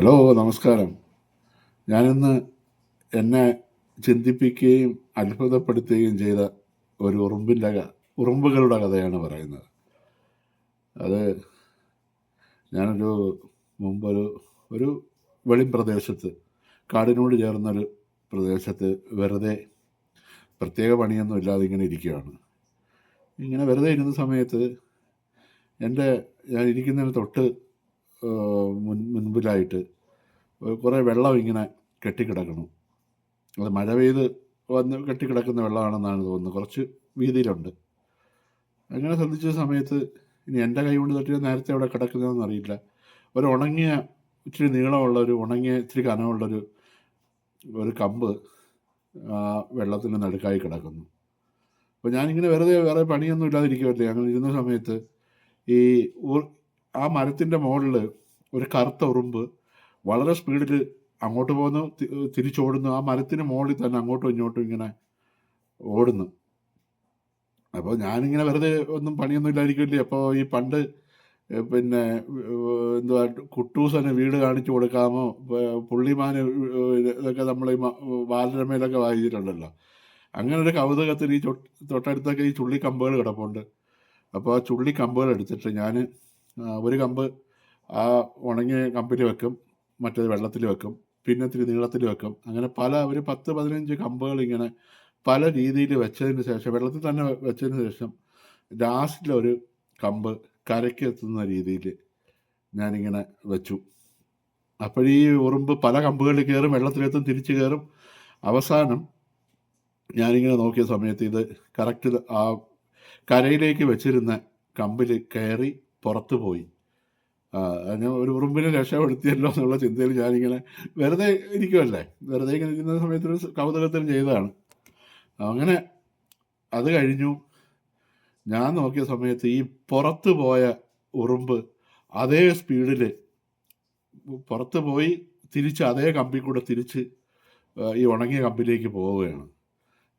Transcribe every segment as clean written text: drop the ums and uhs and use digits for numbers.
Hello, നമസ്കാരം. ഞാനിന്ന് എന്നെ ചിന്തിപ്പിക്കുകയും അത്ഭുതപ്പെടുത്തുകയും ചെയ്ത ഒരു ഉറുമ്പുകളുടെ കഥയാണ് പറയുന്നത്. അത് ഞാനൊരു മുമ്പൊരു ഒരു വെളിമ്പ്രദേശത്ത്, കാടിനോട് ചേർന്നൊരു പ്രദേശത്ത് വെറുതെ പ്രത്യേക പണിയൊന്നും ഇല്ലാതെ ഇങ്ങനെ ഇരിക്കുകയാണ്. ഇങ്ങനെ വെറുതെ ഇരുന്ന സമയത്ത് ഞാൻ ഇരിക്കുന്നതിന് തൊട്ട് മുൻപിലായിട്ട് കുറേ വെള്ളം ഇങ്ങനെ കെട്ടിക്കിടക്കണം. അത് മഴ പെയ്ത് വന്ന് കെട്ടിക്കിടക്കുന്ന വെള്ളമാണെന്നാണ് തോന്നുന്നത്. കുറച്ച് വീതിയിലുണ്ട്. അങ്ങനെ ശ്രദ്ധിച്ച സമയത്ത് ഇനി എൻ്റെ കൈ കൊണ്ട് തട്ടിയാൽ നേരത്തെ അവിടെ കിടക്കുന്നതെന്ന് അറിയില്ല. ഒരു ഉണങ്ങിയ, ഇച്ചിരി നീളമുള്ള ഉണങ്ങിയ ഇച്ചിരി കനമുള്ളൊരു കമ്പ് വെള്ളത്തിൻ്റെ നടുക്കായി കിടക്കുന്നു. അപ്പോൾ ഞാനിങ്ങനെ വേറെ പണിയൊന്നും ഇല്ലാതിരിക്കുമല്ലേ. അങ്ങനെ ഇരുന്ന സമയത്ത് ആ മരത്തിൻ്റെ മുകളിൽ ഒരു കറുത്ത ഉറുമ്പ് വളരെ സ്പീഡിൽ അങ്ങോട്ട് പോകുന്നു, തിരിച്ചോടുന്നു. ആ മരത്തിന് മുകളിൽ തന്നെ അങ്ങോട്ടും ഇങ്ങോട്ടും ഇങ്ങനെ ഓടുന്നു. അപ്പോൾ ഞാനിങ്ങനെ വെറുതെ ഒന്നും പണിയൊന്നും ഇല്ലായിരിക്കില്ലേ. അപ്പോൾ ഈ പണ്ട് പിന്നെ എന്തുവാ, കുട്ടൂസന് വീട് കാണിച്ചു കൊടുക്കാമോ, പുള്ളിമാന് ഇതൊക്കെ നമ്മൾ ഈ ബാലരമയിലൊക്കെ വായിച്ചിട്ടുണ്ടല്ലോ. അങ്ങനെ ഒരു കൗതുകത്തിൽ ഈ തൊട്ടടുത്തൊക്കെ ഈ ചുള്ളിക്കമ്പുകൾ കിടപ്പുണ്ട്. അപ്പോൾ ആ ചുള്ളിക്കമ്പുകൾ എടുത്തിട്ട് ഞാൻ ഒരു കമ്പ് ആ ഉണങ്ങിയ കമ്പിൽ വെക്കും, മറ്റേത് വെള്ളത്തിൽ വെക്കും, പിന്നെ ഇത്തിരി നീളത്തിൽ വെക്കും. അങ്ങനെ ഒരു 10-15 കമ്പുകൾ ഇങ്ങനെ പല രീതിയിൽ വെച്ചതിന് ശേഷം, വെള്ളത്തിൽ തന്നെ വെച്ചതിന് ശേഷം ലാസ്റ്റിലൊരു കമ്പ് കരയ്ക്ക് എത്തുന്ന രീതിയിൽ ഞാനിങ്ങനെ വെച്ചു. അപ്പോഴീ ഉറുമ്പ് പല കമ്പുകളിൽ കയറും, വെള്ളത്തിലെത്തും, തിരിച്ച് കയറും. അവസാനം ഞാനിങ്ങനെ നോക്കിയ സമയത്ത് ഇത് കറക്റ്റ് ആ കരയിലേക്ക് വെച്ചിരുന്ന കമ്പിൽ കയറി പുറത്തു പോയി. ഞാൻ ഒരു ഉറുമ്പിനെ രക്ഷപ്പെടുത്തിയല്ലോ എന്നുള്ള ചിന്തയിൽ ഞാനിങ്ങനെ വെറുതെ ഇരിക്കുമല്ലേ, വെറുതെ ഇങ്ങനെ ഇരിക്കുന്ന സമയത്തൊരു കൗതുകത്തിൽ ചെയ്തതാണ്. അങ്ങനെ അത് കഴിഞ്ഞു. ഞാൻ നോക്കിയ സമയത്ത് ഈ പുറത്ത് പോയ ഉറുമ്പ് അതേ സ്പീഡിൽ പുറത്ത് പോയി തിരിച്ച് അതേ കമ്പിൽ കൂടെ തിരിച്ച് ഈ ഉണങ്ങിയ കമ്പിലേക്ക് പോവുകയാണ്.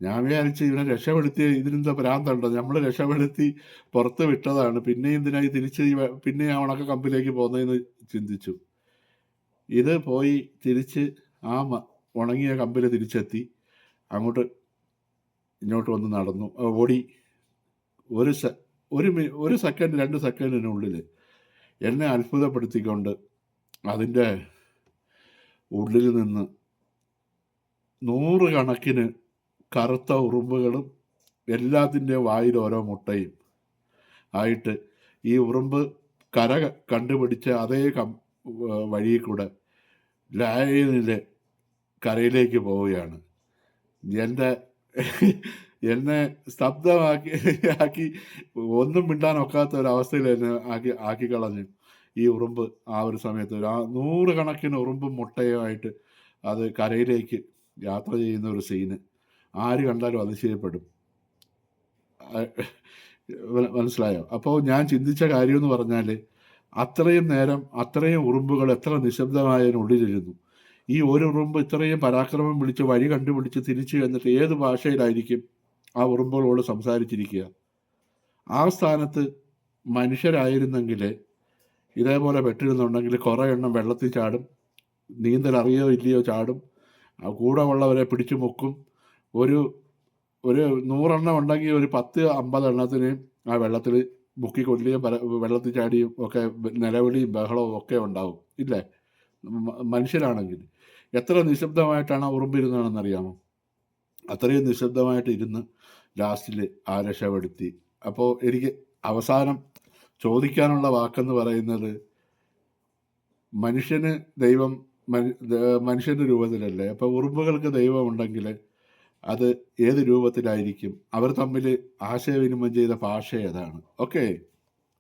ഞാൻ വിചാരിച്ച് ഇവനെ രക്ഷപ്പെടുത്തിയ ഇതിനെന്താ ഭ്രാന്തുണ്ടോ, നമ്മൾ രക്ഷപ്പെടുത്തി പുറത്ത് വിട്ടതാണ്, പിന്നെ എന്തിനായി തിരിച്ച് പിന്നെ ആ ഉണക്ക കമ്പിലേക്ക് പോകുന്നതെന്ന് ചിന്തിച്ചു. ഇത് പോയി തിരിച്ച് ആ ഉണങ്ങിയ കമ്പിൽ തിരിച്ചെത്തി ഇങ്ങോട്ട് വന്ന് നടന്നു, ഓടി. ഒരു സെക്കൻഡ് 2 സെക്കൻഡിനുള്ളിൽ എന്നെ അത്ഭുതപ്പെടുത്തിക്കൊണ്ട് അതിൻ്റെ ഉള്ളിൽ നിന്ന് 100 കണക്കിന് കറുത്ത ഉറുമ്പുകളും എല്ലാത്തിൻ്റെയും വായിൽ ഓരോ മുട്ടയും ആയിട്ട് ഈ ഉറുമ്പ് കര കണ്ടുപിടിച്ച അതേ വഴിയിൽ കൂടെ ലൈനിൽ കരയിലേക്ക് പോവുകയാണ്. എന്നെ സ്തബ്ധമാക്കി ഒന്നും മിണ്ടാനൊക്കാത്ത ഒരവസ്ഥയിൽ എന്നെ ആക്കി കളഞ്ഞു ഈ ഉറുമ്പ്. ആ ഒരു സമയത്ത് 100 കണക്കിന് ഉറുമ്പും മുട്ടയുമായിട്ട് അത് കരയിലേക്ക് യാത്ര ചെയ്യുന്ന ഒരു സീന് ആര് കണ്ടാലും അതിശയപ്പെടും. മനസ്സിലായോ? അപ്പോൾ ഞാൻ ചിന്തിച്ച കാര്യം എന്ന് പറഞ്ഞാൽ, അത്രയും നേരം അത്രയും ഉറുമ്പുകൾ എത്ര നിശബ്ദമായതിനുള്ളിലിരുന്നു. ഈ ഒരു ഉറുമ്പ് ഇത്രയും പരാക്രമം വിളിച്ച് വഴി കണ്ടുപിടിച്ച് തിരിച്ചു എന്നിട്ട് ഏത് ഭാഷയിലായിരിക്കും ആ ഉറുമ്പുകളോട് സംസാരിച്ചിരിക്കുക? ആ സ്ഥാനത്ത് മനുഷ്യരായിരുന്നെങ്കിൽ ഇതേപോലെ പെട്ടിരുന്നുണ്ടെങ്കിൽ കുറേ എണ്ണം വെള്ളത്തിൽ ചാടും, നീന്തൽ അറിയോ ഇല്ലയോ ചാടും, കൂടെ ഉള്ളവരെ പിടിച്ചു മുക്കും. ഒരു 100 ഉണ്ടെങ്കിൽ ഒരു 10-50 എണ്ണത്തിന് ആ വെള്ളത്തിൽ മുക്കിക്കൊല്ലുകയും വെള്ളത്തിൽ ചാടിയും ഒക്കെ നിലവിളിയും ബഹളവും ഒക്കെ ഉണ്ടാവും, ഇല്ലേ? മനുഷ്യരാണെങ്കിൽ എത്ര നിശബ്ദമായിട്ടാണ് ആ ഉറുമ്പിരുന്നതെന്നറിയാമോ? അത്രയും നിശബ്ദമായിട്ട് ഇരുന്ന് ലാസ്റ്റിൽ ആ രക്ഷപ്പെടുത്തി. അപ്പോൾ എനിക്ക് അവസാനം ചോദിക്കാനുള്ള വാക്കെന്ന് പറയുന്നത്, മനുഷ്യന് ദൈവം മനുഷ്യൻ്റെ രൂപത്തിലല്ലേ? അപ്പോൾ ഉറുമ്പുകൾക്ക് ദൈവം ഉണ്ടെങ്കിൽ അത് ഏത് രൂപത്തിലായിരിക്കും? അവർ തമ്മിൽ ആശയവിനിമയം ചെയ്ത ഭാഷ ഏതാണ്? ഓക്കെ.